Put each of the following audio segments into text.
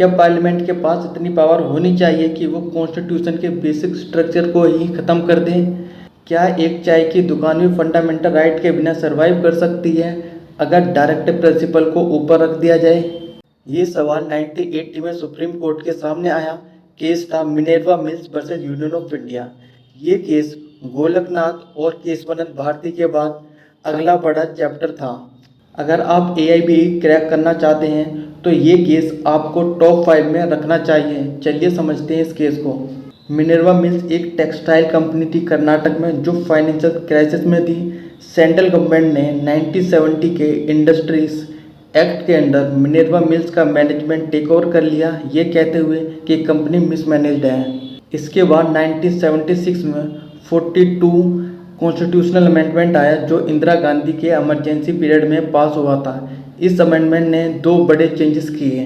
क्या पार्लियामेंट के पास इतनी पावर होनी चाहिए कि वो कॉन्स्टिट्यूशन के बेसिक स्ट्रक्चर को ही ख़त्म कर दें? क्या एक चाय की दुकान भी फंडामेंटल राइट के बिना सर्वाइव कर सकती है अगर डायरेक्टिव प्रिंसिपल को ऊपर रख दिया जाए? ये सवाल 1980 में सुप्रीम कोर्ट के सामने आया। केस था Minerva mills versus union of India. ये केस गोलकनाथ और केशवानंद भारती के बाद अगला बड़ा चैप्टर था। अगर आप AIBE क्रैक करना चाहते हैं तो ये केस आपको टॉप 5 में रखना चाहिए। चलिए समझते हैं इस केस को। मिनर्वा मिल्स एक टेक्सटाइल कंपनी थी कर्नाटक में जो फाइनेंशियल क्राइसिस में थी। सेंट्रल गवर्नमेंट ने 1970 के इंडस्ट्रीज एक्ट के अंडर मिनर्वा मिल्स का मैनेजमेंट टेक ओवर कर लिया, ये कहते हुए कि कंपनी मिसमैनेज्ड है। इसके बाद 1976 में 42 कॉन्स्टिट्यूशनल अमेंडमेंट आया जो इंदिरा गांधी के इमरजेंसी पीरियड में पास हुआ था। इस अमेंडमेंट ने 2 बड़े चेंजेस किए।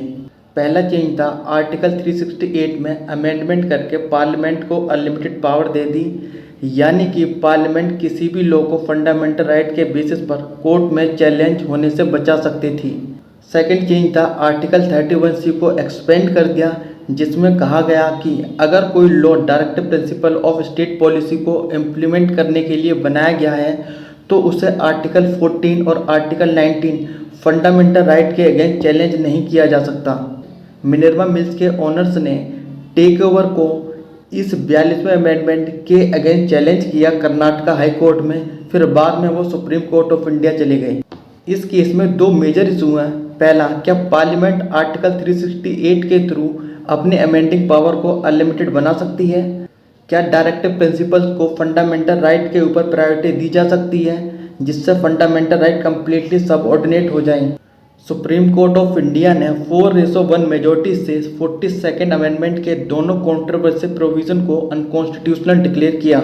पहला चेंज था आर्टिकल 368 में अमेंडमेंट करके पार्लियामेंट को अनलिमिटेड पावर दे दी, यानी कि पार्लियामेंट किसी भी लॉ को फंडामेंटल राइट के बेसिस पर कोर्ट में चैलेंज होने से बचा सकती थी। सेकंड चेंज था आर्टिकल 31C को एक्सपेंड कर दिया, जिसमें कहा गया कि अगर कोई law directive principle of state policy को इम्प्लीमेंट करने के लिए बनाया गया है तो उसे आर्टिकल 14 और आर्टिकल 19 फंडामेंटल राइट के अगेंस्ट चैलेंज नहीं किया जा सकता। मिनर्वा मिल्स के ओनर्स ने टेक ओवर को इस 42वें अमेंडमेंट के अगेंस्ट चैलेंज किया कर्नाटका हाई कोर्ट में, फिर बाद में वो सुप्रीम कोर्ट ऑफ इंडिया चले गए। इस केस में 2 मेजर इशू हैं। पहला, क्या पार्लियामेंट आर्टिकल 368 के थ्रू अपने अमेंडिंग पावर को अनलिमिटेड बना सकती है? क्या डायरेक्टिव प्रिंसिपल्स को फंडामेंटल राइट के ऊपर प्रायोरिटी दी जा सकती है जिससे फंडामेंटल राइट कम्प्लीटली सबऑर्डिनेट हो जाएं? सुप्रीम कोर्ट ऑफ इंडिया ने 4:1 मेजॉरिटी से 42nd अमेंडमेंट के दोनों कंट्रोवर्शियल प्रोविजन को अनकॉन्स्टिट्यूशनल डिक्लेयर किया।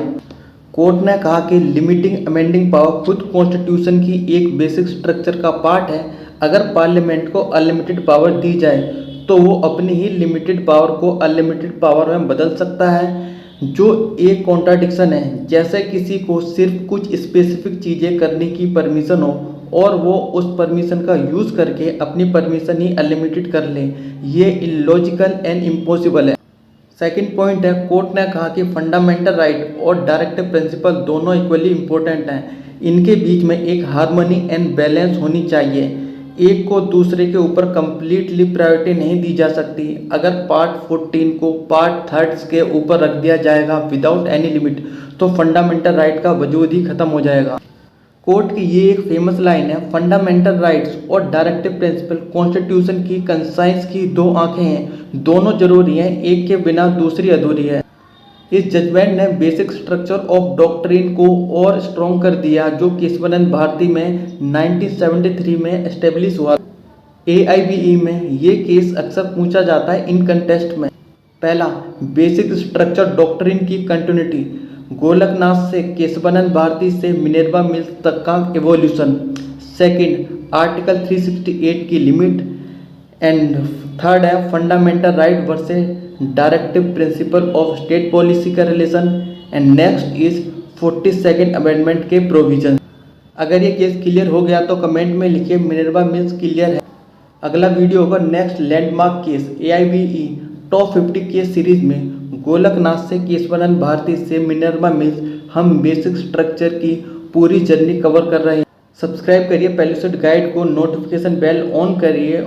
कोर्ट ने कहा कि लिमिटिंग अमेंडिंग पावर खुद कॉन्स्टिट्यूशन की एक बेसिक स्ट्रक्चर का पार्ट है। अगर पार्लियामेंट को अनलिमिटेड पावर दी जाए तो वो अपनी ही लिमिटेड पावर को अनलिमिटेड पावर में बदल सकता है, जो एक कॉन्ट्राडिक्शन है। जैसे किसी को सिर्फ कुछ स्पेसिफिक चीज़ें करने की परमिशन हो और वो उस परमिशन का यूज़ करके अपनी परमिशन ही अनलिमिटेड कर ले। ये इलॉजिकल एंड इम्पॉसिबल है। सेकंड पॉइंट है, कोर्ट ने कहा कि फंडामेंटल राइट और डायरेक्टिव प्रिंसिपल दोनों इक्वली इम्पोर्टेंट हैं। इनके बीच में एक हार्मनी एंड बैलेंस होनी चाहिए। एक को दूसरे के ऊपर कंप्लीटली प्रायोरिटी नहीं दी जा सकती। अगर पार्ट 14 को पार्ट 3 के ऊपर रख दिया जाएगा विदाउट एनी लिमिट तो फंडामेंटल राइट का वजूद ही खत्म हो जाएगा। कोर्ट की ये एक फेमस लाइन है, फंडामेंटल राइट्स और डायरेक्टिव प्रिंसिपल कॉन्स्टिट्यूशन की कंसाइंस की 2 आंखें हैं, दोनों जरूरी हैं, एक के बिना दूसरी अधूरी है। इस जजमेंट ने बेसिक स्ट्रक्चर ऑफ डॉक्ट्रिन को और स्ट्रॉन्ग कर दिया जो केशवानंद भारती में 1973 में एस्टेब्लिश हुआ। AIBE में ये केस अक्सर पूछा जाता है इन कंटेस्ट में। पहला, बेसिक स्ट्रक्चर डॉक्ट्रिन की कंटिन्यूटी, गोलकनाथ से केशवानंद भारती से मिनर्वा मिल्स तक का एवोल्यूशन। सेकंड, आर्टिकल 368 की लिमिट। एंड थर्ड है fundamental right versus directive principle of state policy का relation. And next is 42nd amendment के प्रोविजन। अगर ये केस क्लियर हो गया तो कमेंट में लिखिए मिनर्वा मिल्स क्लियर है। अगला वीडियो होगा next landmark case AIBE top 50 case series में गोलकनाथ से केशवानंद भारती से मिनर्वा मिल्स हम बेसिक स्ट्रक्चर की पूरी जर्नी कवर कर रहे हैं। सब्सक्राइब करिए पहले से गाइड को, नोटिफिकेशन बेल ऑन करिए।